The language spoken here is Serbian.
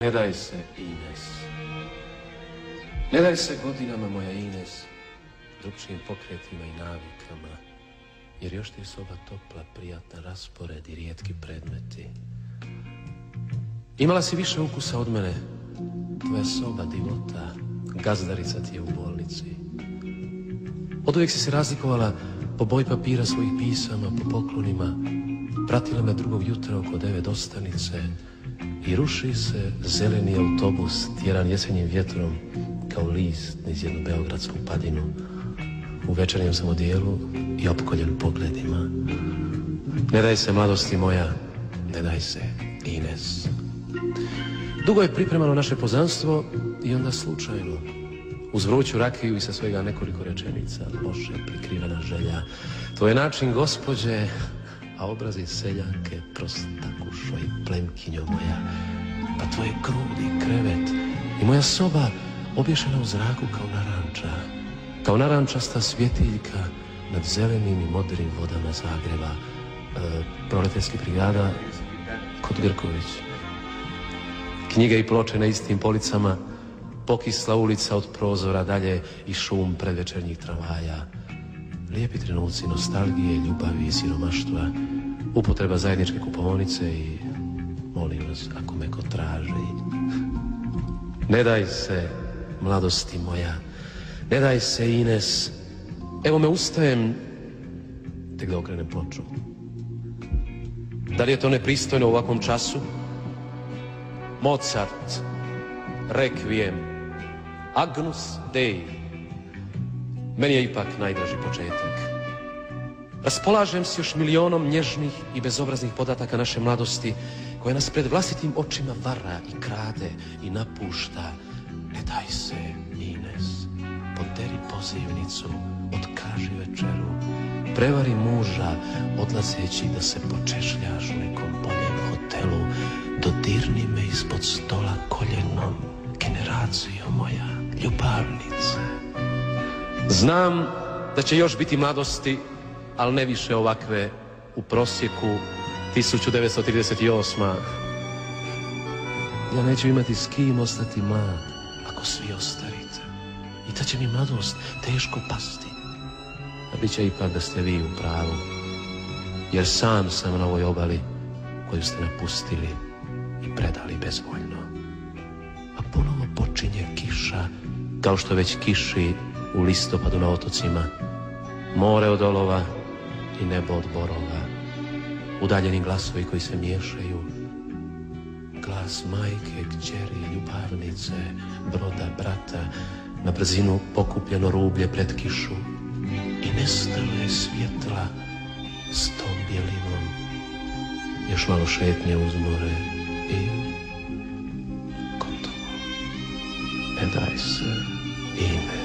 Ne daj se, Ines. Ne daj se godinama, moja Ines, drugčijim pokretima i navikama, jer još ti je soba topla, prijatna, raspored i rijetki predmeti. Imala si više ukusa od mene, tvoja soba divota, gazdarica ti je u bolnici. Oduvijek si se razlikovala po boji papira svojih pisama, po poklonima, pratila me drugog jutra oko 9 do stanice i ruši se zeleni autobus tjeran jesenjim vjetrom kao list niz jednu beogradsku padinu. U večernjem sam odijelu i opkoljen pogledima. Ne daj se, mladosti moja, ne daj se, Ines. Dugo je pripremano naše poznanstvo i onda slučajno, uz vruću rakiju i sa svega nekoliko rečenica, loše prikrivena želja. To je način gospođe, a obrazi seljanke, prostakušo i plemkinjo moja. Pa tvoje grudi, krevet i moja soba obješena u zraku kao narančasta svjetiljka nad zelenim i modrim vodama Zagreba. Proletarskih brigada kod Grković. Knjige i ploče na istim policama, pokisla ulica od prozora dalje i šum predvečernjih tramvaja. Lijepi trenuci nostalgije, ljubavi i siromaštva, upotreba zajedničke kupovnice i, molim vas, ako me ko traži. Ne daj se, mladosti moja, ne daj se, Ines. Evo me ustajem, tek da okrenem ploču. Da li je to nepristojno u ovakvom času? Mozart, Requiem, Agnus Dei. Meni je ipak najdraži početak. Raspolažem s još milionom nježnih i bezobraznih podataka naše mladosti, koja nas pred vlastitim očima vara i krade i napušta. Ne daj se, Ines, poderi pozivnicu, otkaži večeru, prevari muža odlazeći da se počešljaš u nekom boljem hotelu, dodirni me ispod stola koljenom, generacijo moja, ljubavnice. Znam da će još biti mladosti, ali ne više ovakve u prosjeku 1938. Ja neću imati s kim ostati mlad ako svi ostarite. I ta će mi mladost teško pasti. A bit će ipak da ste vi u pravu, jer sam sam na ovoj obali koju ste napustili i predali bezvoljno. A ponovo počinje kiša, kao što već kiši u listopadu na otocima. More od olova i nebo od borova. Udaljeni glasovi koji se miješaju. Glas majke, kćeri, ljubavnice, broda, brata, na brzinu pokupljeno rublje pred kišu. I nestalo je svjetla s tom bijelinom. Još malo šetnje uz more i gotovo. Ne daj se, Ines.